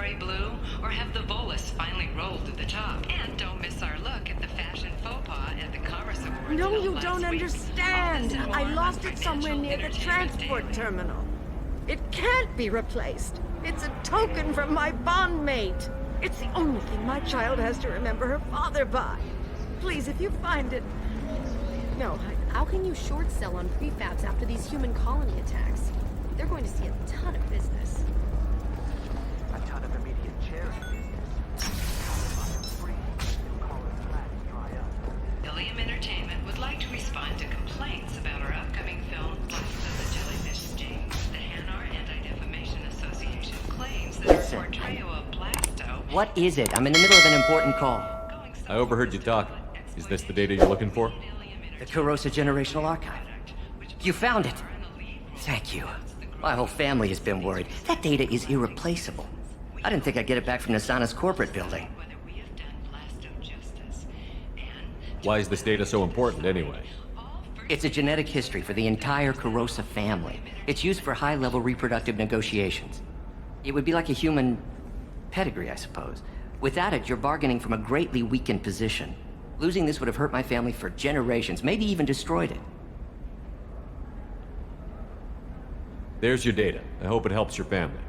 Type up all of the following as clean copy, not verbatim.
story blue, or have the Volus finally rolled to the top. And don't miss our look at the fashion faux pas at the Commerce Awards. No, you don't understand. I lost it somewhere near the transport terminal. It can't be replaced. It's a token from my bondmate. It's the only thing my child has to remember her father by. Please, if you find it... No, How can you short sell on prefabs after these human colony attacks? They're going to see a ton of business. A ton of immediate charity business. Illium Entertainment would like to respond to complaints about our upcoming film, Blast of the Jellyfish Sting. The Hanar Anti-Defamation Association claims that Listen, our portrayal of Blasto... What is it? I'm in the middle of an important call. I overheard you talking. Is this the data you're looking for? The Kurosa Generational Archive. You found it. Thank you. My whole family has been worried. That data is irreplaceable. I didn't think I'd get it back from Nasana's corporate building. Why is this data so important anyway? It's a genetic history for the entire Kurosa family. It's used for high-level reproductive negotiations. It would be like a human pedigree, I suppose. Without it, you're bargaining from a greatly weakened position. Losing this would have hurt my family for generations, maybe even destroyed it. There's your data. I hope it helps your family.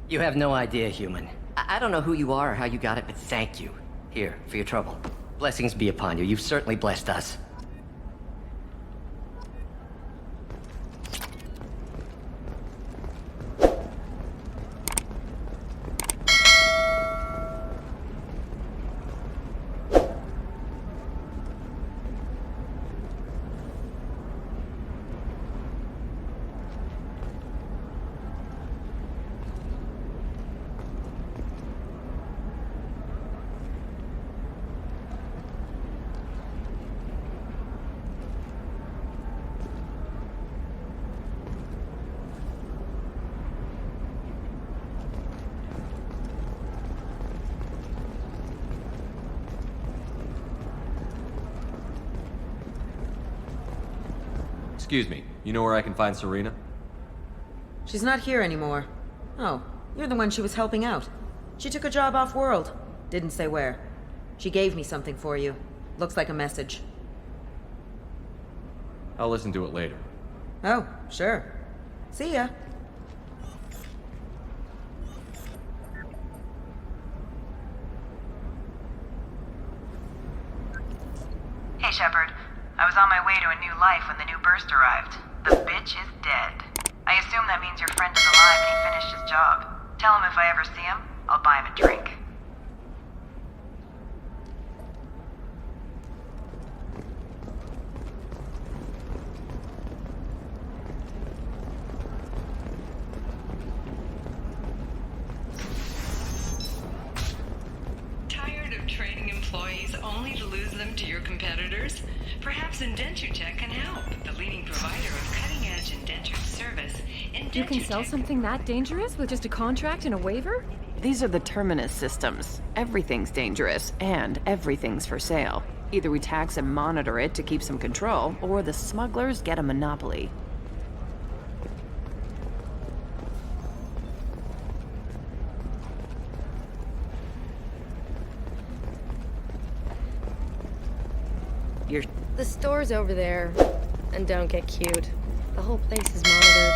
You have no idea, human. I don't know who you are or how you got it, but thank you. Here, for your trouble. Blessings be upon you. You've certainly blessed us. Excuse me, you know where I can find Serena? She's not here anymore. Oh, you're the one she was helping out. She took a job off-world. Didn't say where. She gave me something for you. Looks like a message. I'll listen to it later. Oh, sure. See ya. Hey, Shepard. I was on my way to a new life when the new burst arrived. The bitch is dead. I assume that means your friend is alive and he finished his job. Tell him if I ever see him, I'll buy him a drink. Tired of training employees only to lose them to your competitors? Perhaps Indenture Tech can help. The leading provider of cutting-edge indentured service. You can sell something that dangerous with just a contract and a waiver? These are the Terminus systems. Everything's dangerous, and everything's for sale. Either we tax and monitor it to keep some control, or the smugglers get a monopoly. The store's over there. And don't get cute. The whole place is monitored.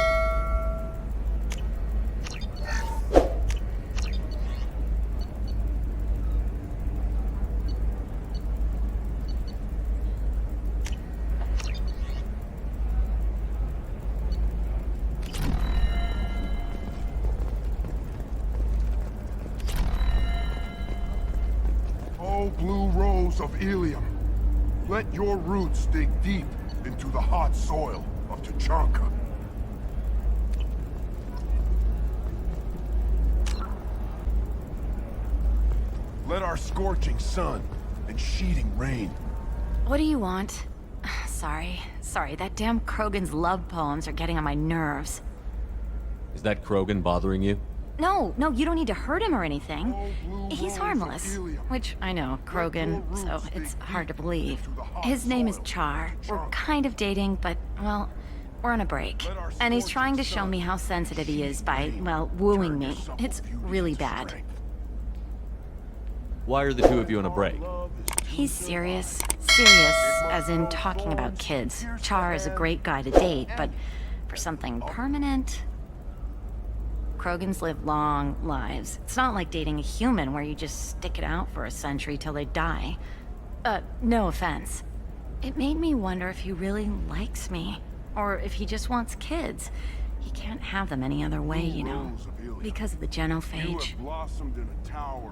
Oh, blue rose of Illium. Let your roots dig deep into the hot soil of Tuchanka. Let our scorching sun and sheeting rain. What do you want? Sorry, that damn Krogan's love poems are getting on my nerves. Is that Krogan bothering you? No, you don't need to hurt him or anything. He's harmless. Which, I know, Krogan, so it's hard to believe. His name is Char. We're kind of dating, but, well, We're on a break. And he's trying to show me how sensitive he is by, well, wooing me. It's really bad. Why are the two of you on a break? He's serious. Serious, as in talking about kids. Char is a great guy to date, but for something permanent... Krogans live long lives. It's not like dating a human where you just stick it out for a century till they die. No offense. It made me wonder if he really likes me, or if he just wants kids. He can't have them any other way, you know, because of the genophage.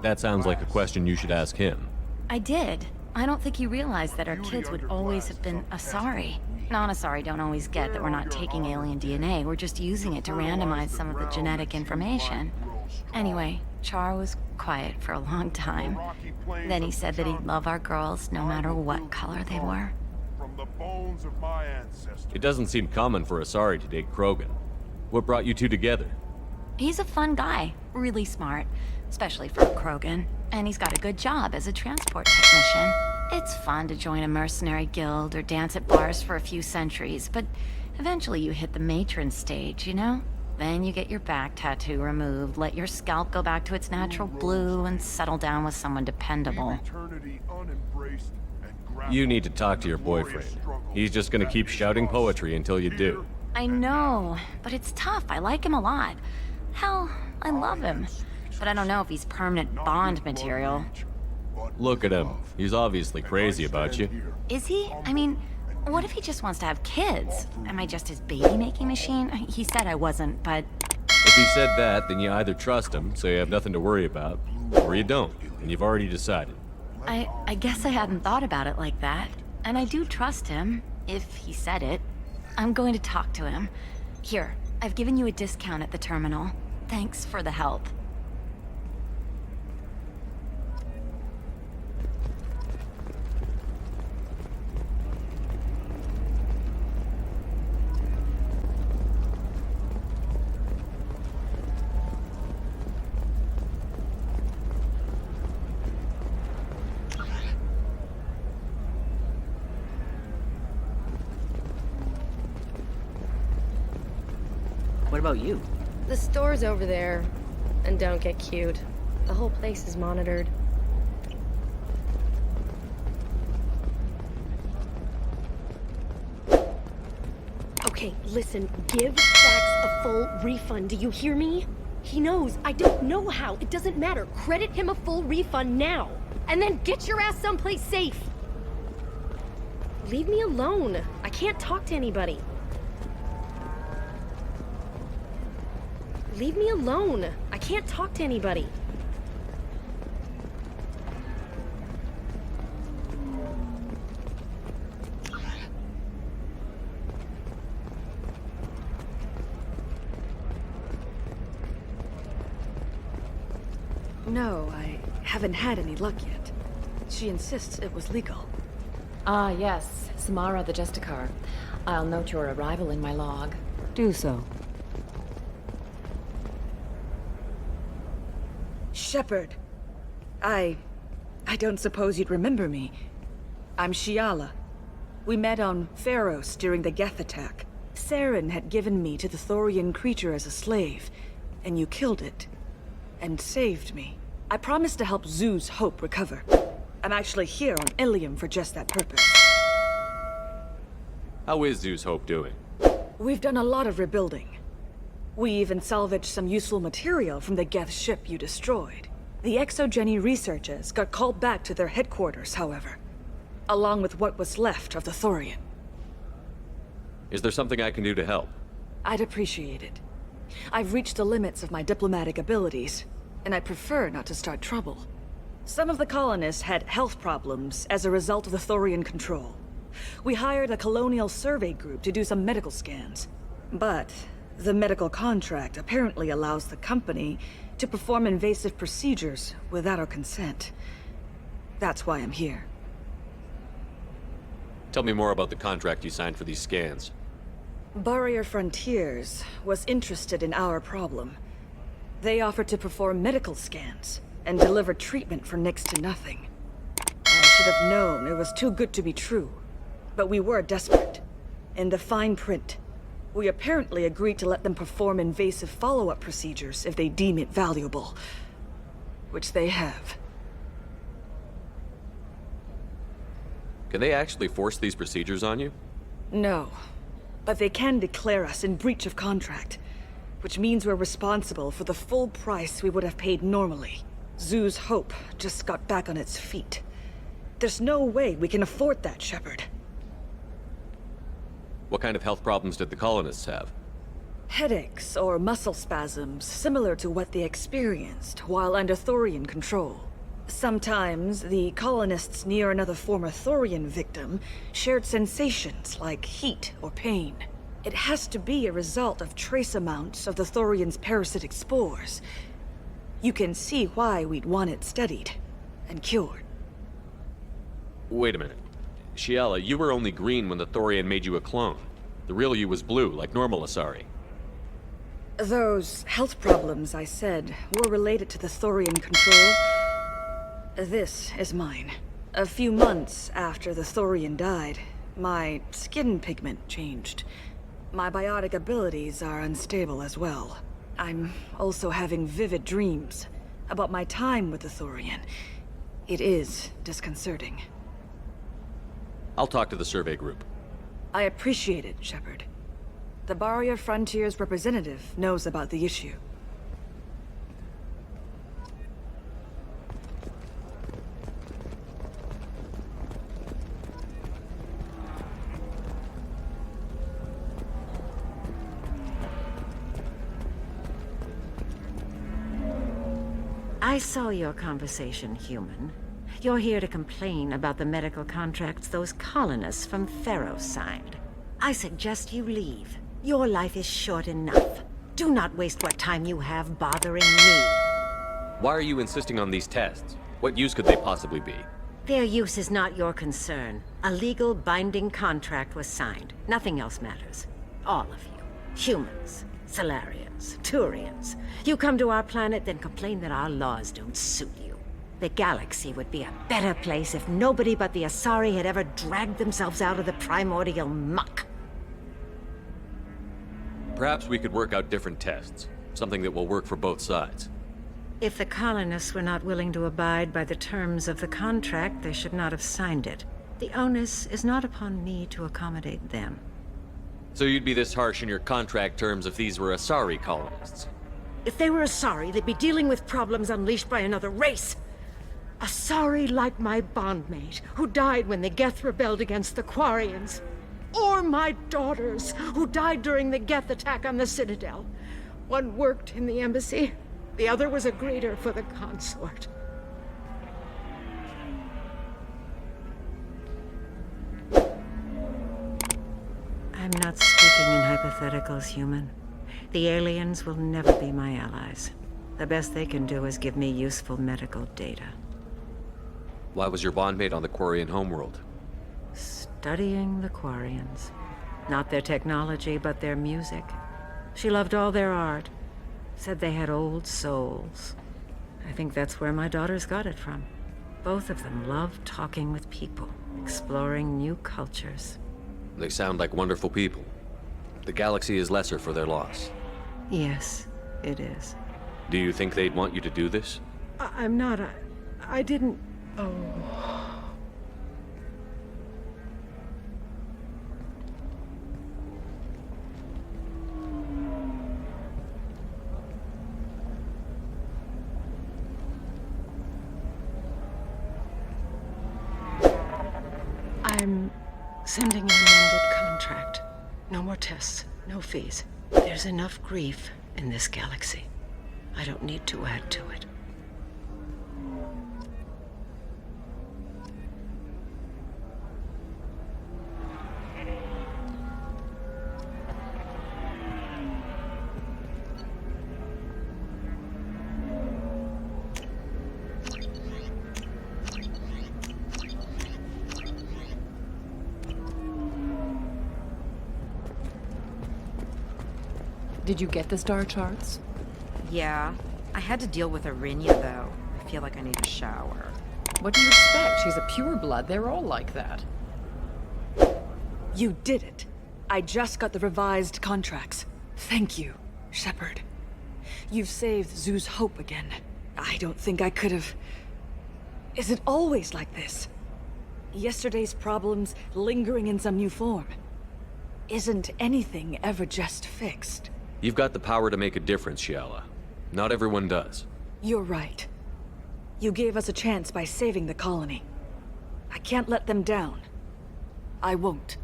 That sounds like a question you should ask him. I did. I don't think he realized that our kids would always have been Asari. Non-Asari don't always get that we're not taking alien DNA, we're just using it to randomize some of the genetic information. Anyway, Char was quiet for a long time. Then he said that he'd love our girls no matter what color they were. It doesn't seem common for Asari to date Krogan. What brought you two together? He's a fun guy, really smart, especially for a Krogan. And he's got a good job as a transport technician. It's fun to join a mercenary guild or dance at bars for a few centuries, but eventually you hit the matron stage, you know? Then you get your back tattoo removed, let your scalp go back to its natural blue, and settle down with someone dependable. You need to talk to your boyfriend. He's just gonna keep shouting poetry until you do. I know, but it's tough. I like him a lot. Hell, I love him. But I don't know if he's permanent Bond material. Look at him. He's obviously crazy about you. Is he? I mean, what if he just wants to have kids? Am I just his baby-making machine? He said I wasn't, but... If he said that, then you either trust him, so you have nothing to worry about, or you don't, and you've already decided. I guess I hadn't thought about it like that. And I do trust him, if he said it. I'm going to talk to him. Here, I've given you a discount at the terminal. Thanks for the help. What about you? The store's over there. And don't get cute. The whole place is monitored. Okay, listen. Give Sax a full refund. Do you hear me? He knows. I don't know how. It doesn't matter. Credit him a full refund now. And then get your ass someplace safe. Leave me alone. I can't talk to anybody. Leave me alone. I can't talk to anybody. No, I haven't had any luck yet. She insists it was legal. Ah, yes. Samara the Justicar. I'll note your arrival in my log. Do so. Shepard. I don't suppose you'd remember me. I'm Shiala. We met on Pharos during the Geth attack. Saren had given me to the Thorian creature as a slave, and you killed it. And saved me. I promised to help Zoo's Hope recover. I'm actually here on Illium for just that purpose. How is Zoo's Hope doing? We've done a lot of rebuilding. We even salvaged some useful material from the Geth ship you destroyed. The Exogeny researchers got called back to their headquarters, however, along with what was left of the Thorian. Is there something I can do to help? I'd appreciate it. I've reached the limits of my diplomatic abilities, and I prefer not to start trouble. Some of the colonists had health problems as a result of the Thorian control. We hired a colonial survey group to do some medical scans. But the medical contract apparently allows the company to perform invasive procedures without our consent. That's why I'm here. Tell me more about the contract you signed for these scans. Barrier Frontiers was interested in our problem. They offered to perform medical scans and deliver treatment for next to nothing. I should have known it was too good to be true, but we were desperate. In the fine print, We apparently agreed to let them perform invasive follow-up procedures if they deem it valuable. Which they have. Can they actually force these procedures on you? No. But they can declare us in breach of contract. Which means we're responsible for the full price we would have paid normally. Zoo's Hope just got back on its feet. There's no way we can afford that, Shepard. What kind of health problems did the colonists have? Headaches or muscle spasms, similar to what they experienced while under Thorian control. Sometimes, the colonists near another former Thorian victim shared sensations like heat or pain. It has to be a result of trace amounts of the Thorian's parasitic spores. You can see why we'd want it studied and cured. Wait a minute. Shiala, you were only green when the Thorian made you a clone. The real you was blue, like normal Asari. Those health problems I said were related to the Thorian control. This is mine. A few months after the Thorian died, my skin pigment changed. My biotic abilities are unstable as well. I'm also having vivid dreams about my time with the Thorian. It is disconcerting. I'll talk to the survey group. I appreciate it, Shepard. The Barrier Frontiers representative knows about the issue. I saw your conversation, human. You're here to complain about the medical contracts those colonists from Pharaoh signed. I suggest you leave. Your life is short enough. Do not waste what time you have bothering me. Why are you insisting on these tests? What use could they possibly be? Their use is not your concern. A legal, binding contract was signed. Nothing else matters. All of you. Humans, Salarians, Turians. You come to our planet, then complain that our laws don't suit you. The galaxy would be a better place if nobody but the Asari had ever dragged themselves out of the primordial muck. Perhaps we could work out different tests. Something that will work for both sides. If the colonists were not willing to abide by the terms of the contract, they should not have signed it. The onus is not upon me to accommodate them. So you'd be this harsh in your contract terms if these were Asari colonists? If they were Asari, they'd be dealing with problems unleashed by another race. Asari like my bondmate, who died when the Geth rebelled against the Quarians. Or my daughters, who died during the Geth attack on the Citadel. One worked in the embassy, the other was a greeter for the consort. I'm not speaking in hypotheticals, human. The aliens will never be my allies. The best they can do is give me useful medical data. Why was your bondmate on the Quarian homeworld? Studying the Quarians. Not their technology, but their music. She loved all their art. Said they had old souls. I think that's where my daughters got it from. Both of them loved talking with people, exploring new cultures. They sound like wonderful people. The galaxy is lesser for their loss. Yes, it is. Do you think they'd want you to do this? I'm not. I didn't. Oh. I'm sending an amended contract. No more tests, no fees. There's enough grief in this galaxy. I don't need to add to it. Did you get the star charts? Yeah. I had to deal with Arinya, though. I feel like I need a shower. What do you expect? She's a pureblood. They're all like that. You did it. I just got the revised contracts. Thank you, Shepard. You've saved Zoo's hope again. I don't think I could have... Is it always like this? Yesterday's problems lingering in some new form. Isn't anything ever just fixed? You've got the power to make a difference, Shiala. Not everyone does. You're right. You gave us a chance by saving the colony. I can't let them down. I won't.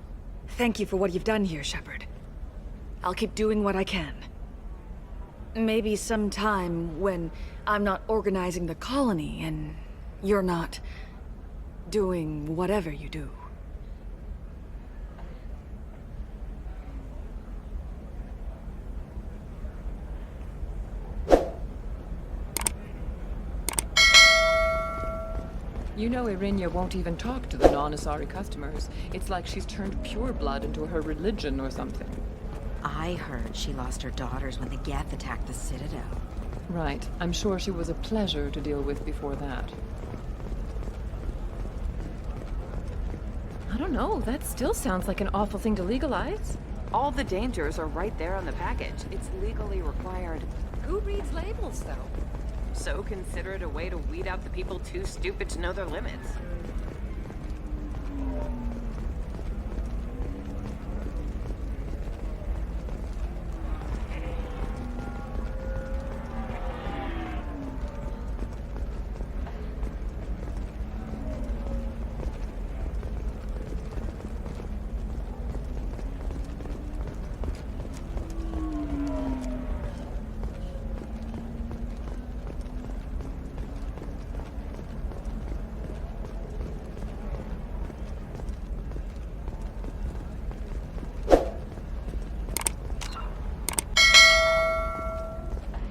Thank you for what you've done here, Shepard. I'll keep doing what I can. Maybe sometime when I'm not organizing the colony and you're not doing whatever you do. You know Irinia won't even talk to the non-Asari customers. It's like she's turned pure blood into her religion or something. I heard she lost her daughters when the Geth attacked the Citadel. Right. I'm sure she was a pleasure to deal with before that. I don't know. That still sounds like an awful thing to legalize. All the dangers are right there on the package. It's legally required. Who reads labels, though? So consider it a way to weed out the people too stupid to know their limits.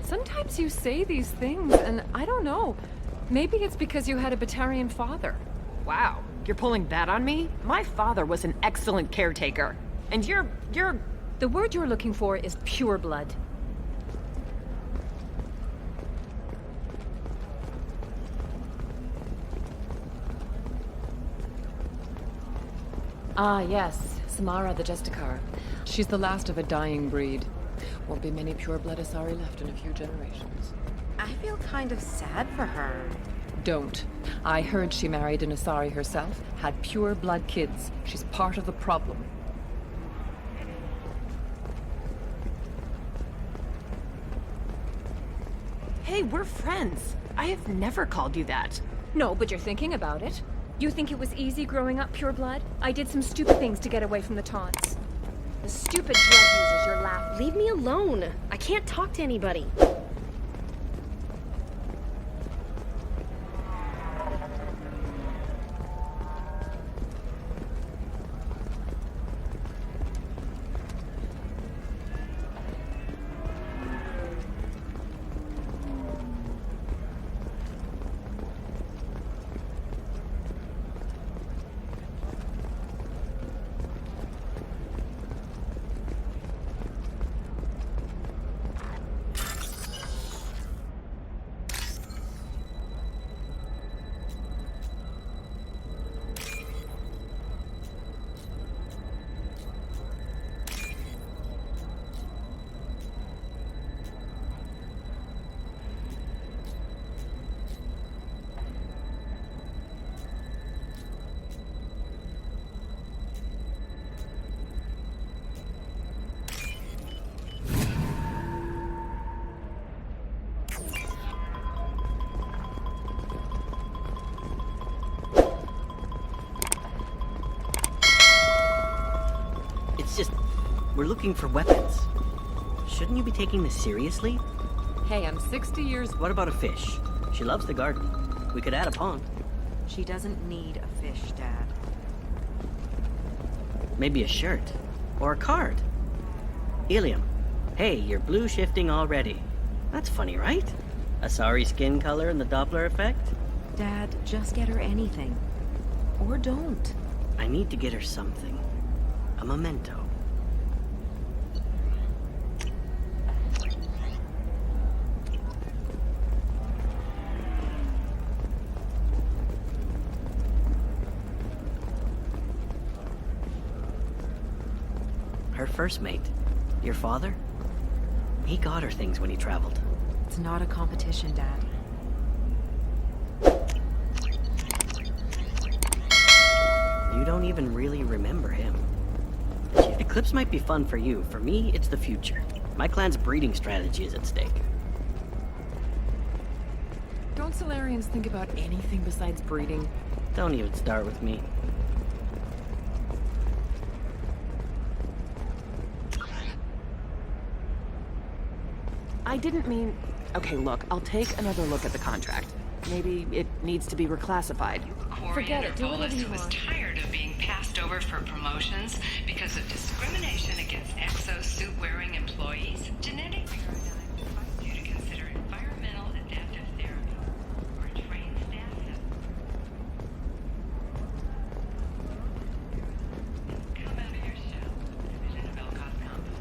Sometimes you say these things, and I don't know. Maybe it's because you had a Batarian father. Wow, you're pulling that on me? My father was an excellent caretaker. And you're... The word you're looking for is pure blood. Ah, yes. Samara the Justicar. She's the last of a dying breed. Won't be many pure-blood Asari left in a few generations. I feel kind of sad for her. Don't. I heard she married an Asari herself, had pure-blood kids. She's part of the problem. Hey, we're friends. I have never called you that. No, but you're thinking about it. You think it was easy growing up pure blood? I did some stupid things to get away from the taunts. The stupid drug users you're laughing. Leave me alone. I can't talk to anybody. We're looking for weapons. Shouldn't you be taking this seriously? Hey, I'm 60 years... What about a fish? She loves the garden. We could add a pond. She doesn't need a fish, Dad. Maybe a shirt. Or a card. Illium. Hey, you're blue shifting already. That's funny, right? Asari skin color and the Doppler effect? Dad, just get her anything. Or don't. I need to get her something. A memento. first mate. Your father? He got her things when he traveled. It's not a competition, Dad. You don't even really remember him. Eclipse might be fun for you. For me, it's the future. My clan's breeding strategy is at stake. Don't Solarians think about anything besides breeding? Don't even start with me. I didn't mean... Okay, look, I'll take another look at the contract. Maybe it needs to be reclassified. Forget it, do whatever you want. Was tired of being passed over for promotions because of discrimination against exosuit-wearing employees. Genetic paradigm invites you to consider environmental adaptive therapy or trained staff system. Come out of your shell. Division of Elcott Combo.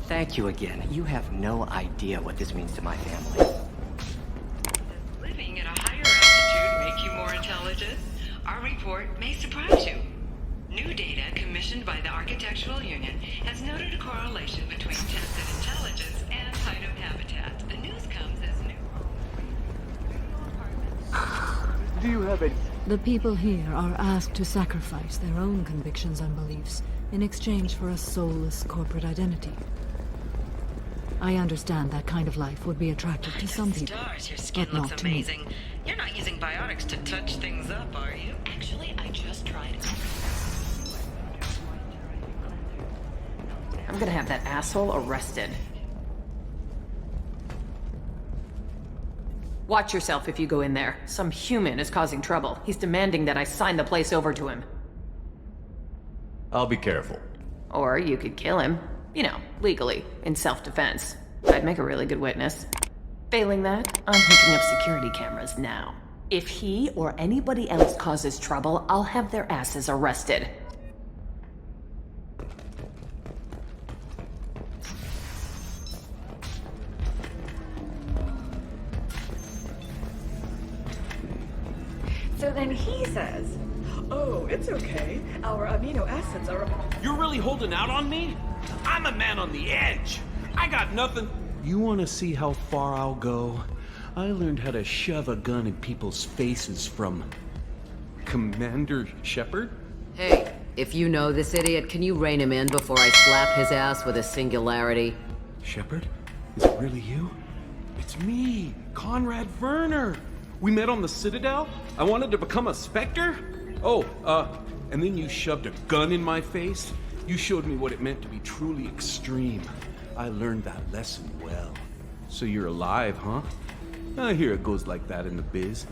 Thank you again. You have no idea what this means to my family. Does living at a higher altitude make you more intelligent? Our report may surprise you. New data commissioned by the Architectural Union has noted a correlation between tested intelligence and height of habitat. The news comes as new. Do you have any... The people here are asked to sacrifice their own convictions and beliefs in exchange for a soulless corporate identity. I understand that kind of life would be attractive to some people, Stars, your skin but looks not to me. amazing. You're not using biotics to touch things up, are you? Actually, I just tried it. I'm gonna have that asshole arrested. Watch yourself if you go in there. Some human is causing trouble. He's demanding that I sign the place over to him. I'll be careful. Or you could kill him. You know, legally, in self-defense. I'd make a really good witness. Failing that, I'm hooking up security cameras now. If he or anybody else causes trouble, I'll have their asses arrested. So then he says, oh, it's okay. Our amino acids are... You're really holding out on me? I'm a man on the edge. I got nothing. You want to see how far I'll go? I learned how to shove a gun in people's faces from... Commander Shepard? Hey, if you know this idiot, can you rein him in before I slap his ass with a singularity? Shepard? Is it really you? It's me, Conrad Werner. We met on the Citadel. I wanted to become a Spectre. Oh, and then you shoved a gun in my face. You showed me what it meant to be truly extreme. I learned that lesson well. So you're alive, huh? I hear it goes like that in the biz.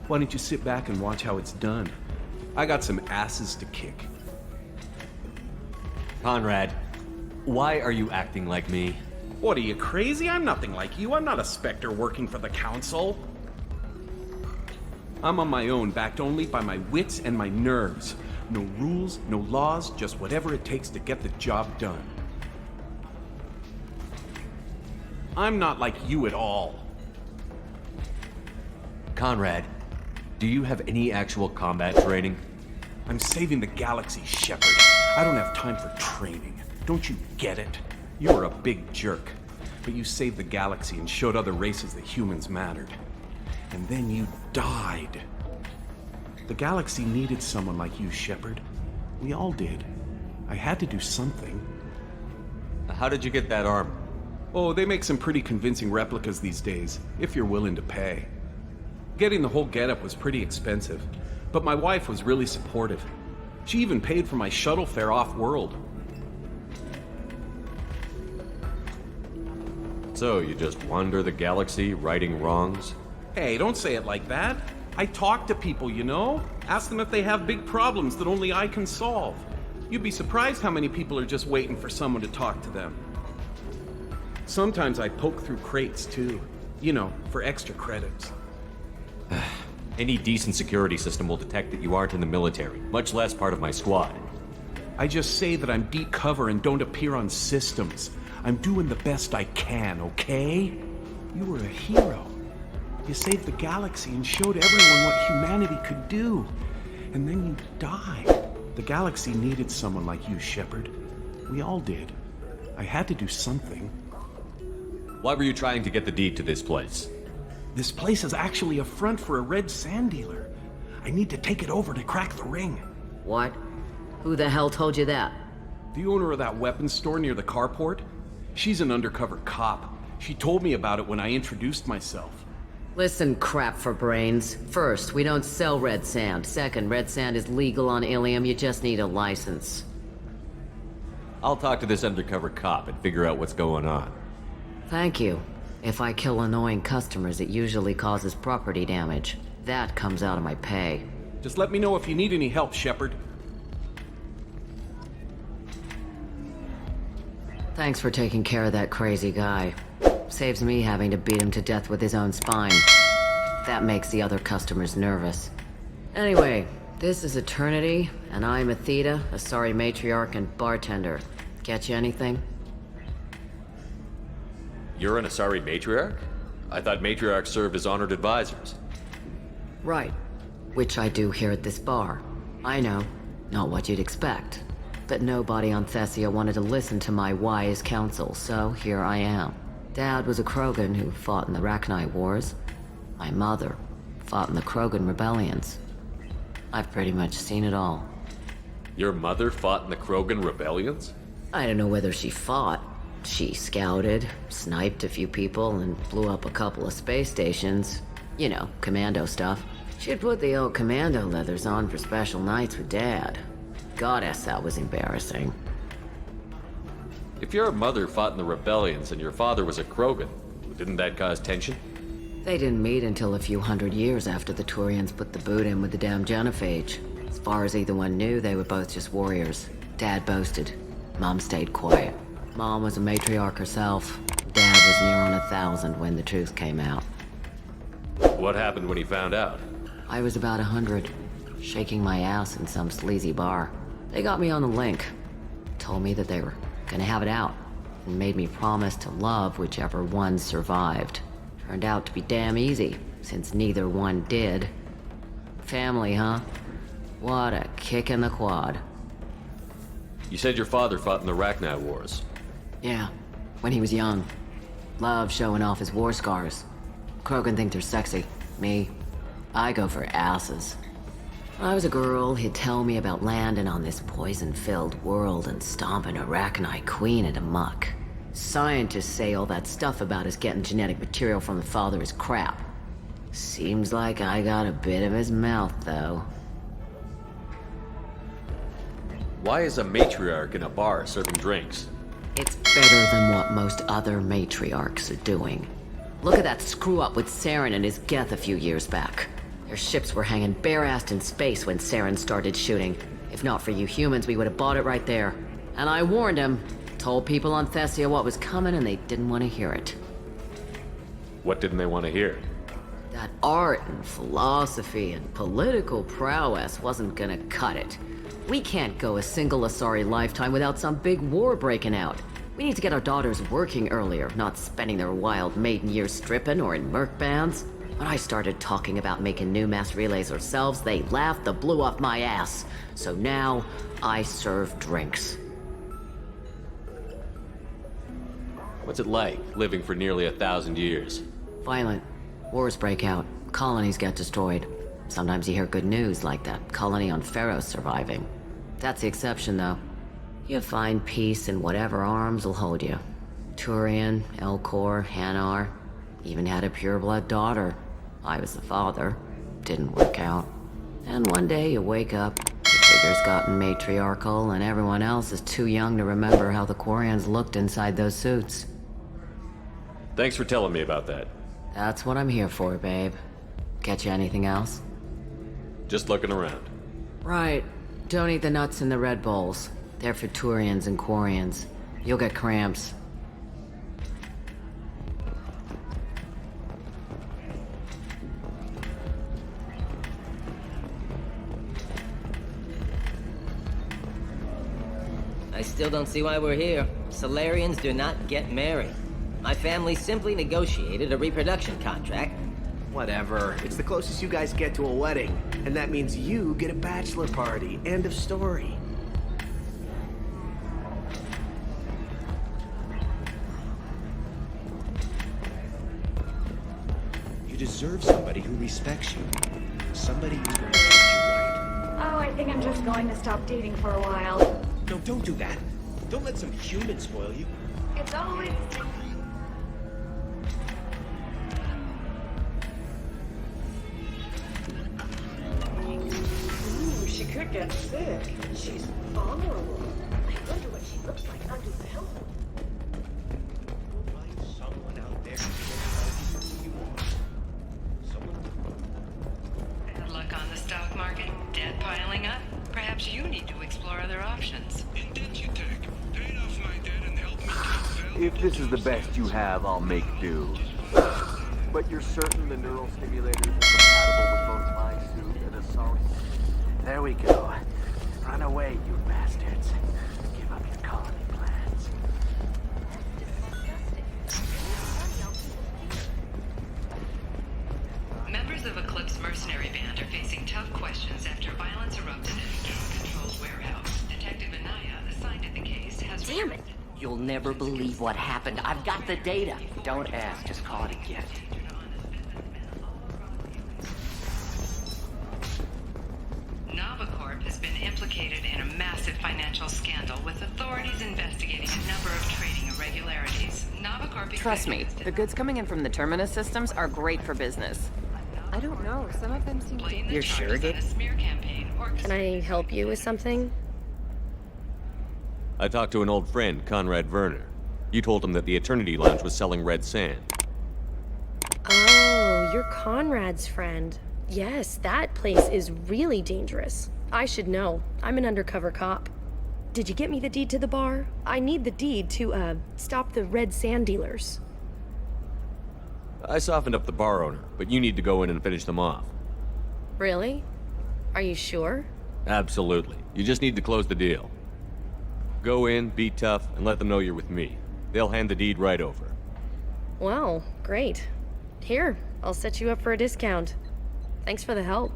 Why don't you sit back and watch how it's done? I got some asses to kick. Conrad, why are you acting like me? What, are you crazy? I'm nothing like you. I'm not a Spectre working for the Council. I'm on my own, backed only by my wits and my nerves. No rules, no laws, just whatever it takes to get the job done. I'm not like you at all. Conrad, do you have any actual combat training? I'm saving the galaxy, Shepard. I don't have time for training. Don't you get it? You were a big jerk, but you saved the galaxy and showed other races that humans mattered. And then you died. The galaxy needed someone like you, Shepard. We all did. I had to do something. How did you get that armor? Oh, they make some pretty convincing replicas these days, if you're willing to pay. Getting the whole getup was pretty expensive, but my wife was really supportive. She even paid for my shuttle fare off-world. So, you just wander the galaxy, righting wrongs? Hey, don't say it like that. I talk to people, you know? Ask them if they have big problems that only I can solve. You'd be surprised how many people are just waiting for someone to talk to them. Sometimes I poke through crates, too. You know, for extra credits. Any decent security system will detect that you aren't in the military, much less part of my squad. I just say that I'm deep cover and don't appear on systems. I'm doing the best I can, okay? You were a hero. You saved the galaxy and showed everyone what humanity could do. And then you died. The galaxy needed someone like you, Shepard. We all did. I had to do something. Why were you trying to get the deed to this place? This place is actually a front for a red sand dealer. I need to take it over to crack the ring. What? Who the hell told you that? The owner of that weapons store near the carport? She's an undercover cop. She told me about it when I introduced myself. Listen, crap for brains. First, we don't sell red sand. Second, red sand is legal on Illium. You just need a license. I'll talk to this undercover cop and figure out what's going on. Thank you. If I kill annoying customers, it usually causes property damage. That comes out of my pay. Just let me know if you need any help, Shepard. Thanks for taking care of that crazy guy. Saves me having to beat him to death with his own spine. That makes the other customers nervous. Anyway, this is Eternity, and I'm Athena, a sorry matriarch and bartender. Get you anything? You're an Asari matriarch? I thought matriarchs served as honored advisors. Right. Which I do here at this bar. I know, not what you'd expect. But nobody on Thessia wanted to listen to my wise counsel, so here I am. Dad was a Krogan who fought in the Rachni Wars. My mother fought in the Krogan rebellions. I've pretty much seen it all. Your mother fought in the Krogan rebellions? I don't know whether she fought. She scouted, sniped a few people, and blew up a couple of space stations. You know, commando stuff. She'd put the old commando leathers on for special nights with Dad. Goddess, that was embarrassing. If your mother fought in the rebellions and your father was a Krogan, didn't that cause tension? They didn't meet until a few hundred years after the Turians put the boot in with the damn genophage. As far as either one knew, they were both just warriors. Dad boasted. Mom stayed quiet. Mom was a matriarch herself. Dad was near on 1,000 when the truth came out. What happened when he found out? I was about 100, shaking my ass in some sleazy bar. They got me on the link. Told me that they were gonna have it out, and made me promise to love whichever one survived. Turned out to be damn easy, since neither one did. Family, huh? What a kick in the quad. You said your father fought in the Rachni Wars. Yeah, when he was young. Loved showing off his war scars. Krogan think they're sexy. Me, I go for asses. When I was a girl, he'd tell me about landing on this poison-filled world and stomping a Rachni queen into muck. Scientists say all that stuff about us getting genetic material from the father is crap. Seems like I got a bit of his mouth, though. Why is a matriarch in a bar serving drinks? It's better than what most other matriarchs are doing. Look at that screw-up with Saren and his Geth a few years back. Their ships were hanging bare-assed in space when Saren started shooting. If not for you humans, we would have bought it right there. And I warned him. Told people on Thessia what was coming, and they didn't want to hear it. What didn't they want to hear? That art and philosophy and political prowess wasn't gonna cut it. We can't go a single Asari lifetime without some big war breaking out. We need to get our daughters working earlier, not spending their wild maiden years stripping or in merc bands. When I started talking about making new mass relays ourselves, they laughed the blue off my ass. So now, I serve drinks. What's it like, living for nearly 1,000 years? Violent. Wars break out. Colonies get destroyed. Sometimes you hear good news, like that colony on Pharaoh surviving. That's the exception, though. You find peace in whatever arms will hold you. Turian, Elcor, Hanar. Even had a pureblood daughter. I was the father. Didn't work out. And one day you wake up, your figure's gotten matriarchal, and everyone else is too young to remember how the Quarians looked inside those suits. Thanks for telling me about that. That's what I'm here for, babe. Get you anything else? Just looking around. Right. Don't eat the nuts in the Red Bowls. They're for Turians and Quarians. You'll get cramps. I still don't see why we're here. Solarians do not get married. My family simply negotiated a reproduction contract. Whatever. It's the closest you guys get to a wedding. And that means you get a bachelor party. End of story. You deserve somebody who respects you. Somebody who's going to treat you right. Oh, I think I'm just going to stop dating for a while. No, don't do that. Don't let some human spoil you. It's always... Ooh, she could get sick. She's vulnerable. I wonder what she looks like under the helmet. Find someone out there who can tell you who you are. Someone... Bad luck on the stock market? Debt piling up? Perhaps you need to explore other options. If this is the best you have, I'll make do. But you're certain the neural stimulators are compatible with both my suit and Assault? There we go. Run away, you bastards. Give up your colony plans. Members of Eclipse mercenary band are facing tough questions after violence erupted at a gang-controlled warehouse. Detective Anaya, assigned to the case, has... Damn it! You'll never believe what happened. I've got the data. Don't ask, just call it a gift. Novacorp has been implicated in a massive financial scandal with authorities investigating a number of trading irregularities. Novacorp... Trust me, the goods coming in from the Terminus systems are great for business. I don't know, some of them seem to... You're sure, Gabe? Can I help you with something? I talked to an old friend, Conrad Werner. You told him that the Eternity Lounge was selling red sand. Oh, you're Conrad's friend. Yes, that place is really dangerous. I should know. I'm an undercover cop. Did you get me the deed to the bar? I need the deed to, stop the red sand dealers. I softened up the bar owner, but you need to go in and finish them off. Really? Are you sure? Absolutely. You just need to close the deal. Go in, be tough, and let them know you're with me. They'll hand the deed right over. Well, great. Here, I'll set you up for a discount. Thanks for the help.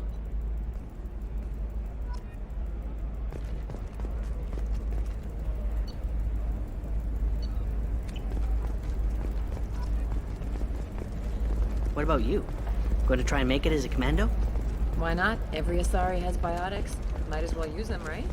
What about you? Going to try and make it as a commando? Why not? Every Asari has biotics. Might as well use them, right?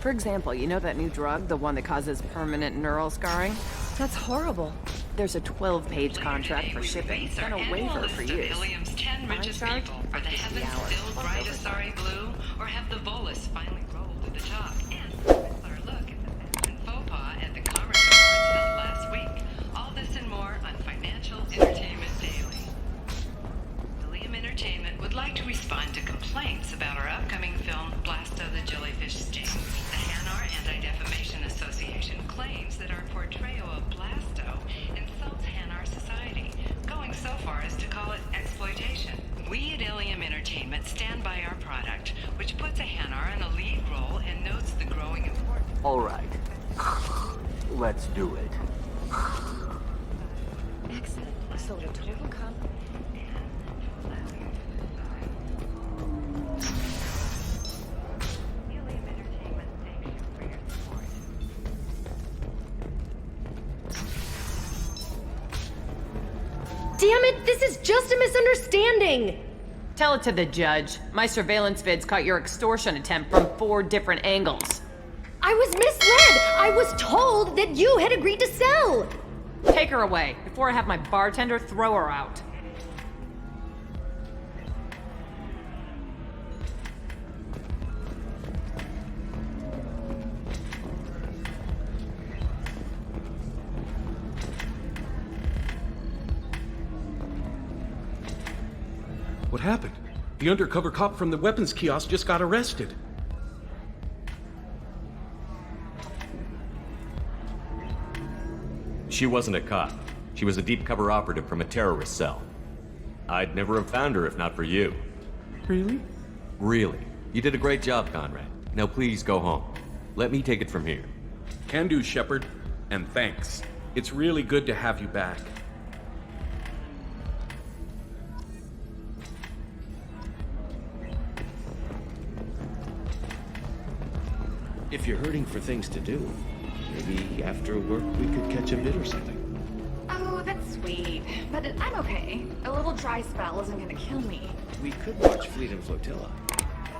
For example, you know that new drug, the one that causes permanent neural scarring? That's horrible. There's a 12-page contract for shipping and a waiver for use. Illium's 10 richest people. Are the heavens still bright Asari blue, or have the Volus finally rolled to the top? And a clear look at the fashion faux pas at the Commerce Awards held last week. All this and more on Financial Entertainment Daily. Illium Entertainment would like to respond to complaints about our upcoming film, Blasto the Jellyfish Sting. The Hanar Anti-Defamation Association claims that our portrayal of Blasto insults Hanar society, going so far as to call it exploitation. We at Illium Entertainment stand by our product, which puts a Hanar in a lead role and notes the growing importance. All right. Let's do it. Excellent. So the total comp... Damn it, this is just a misunderstanding! Tell it to the judge. My surveillance vids caught your extortion attempt from 4 different angles. I was misled! I was told that you had agreed to sell! Take her away, before I have my bartender throw her out. What happened? The undercover cop from the weapons kiosk just got arrested. She wasn't a cop. She was a deep cover operative from a terrorist cell. I'd never have found her if not for you. Really? Really. You did a great job, Conrad. Now please go home. Let me take it from here. Can do, Shepard. And thanks. It's really good to have you back. If you're hurting for things to do, maybe after work we could catch a bit or something. Oh, that's sweet. But I'm okay. A little dry spell isn't gonna kill me. We could watch Fleet and Flotilla.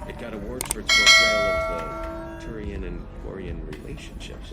It got awards for its portrayal of the Turian and Quarian relationships.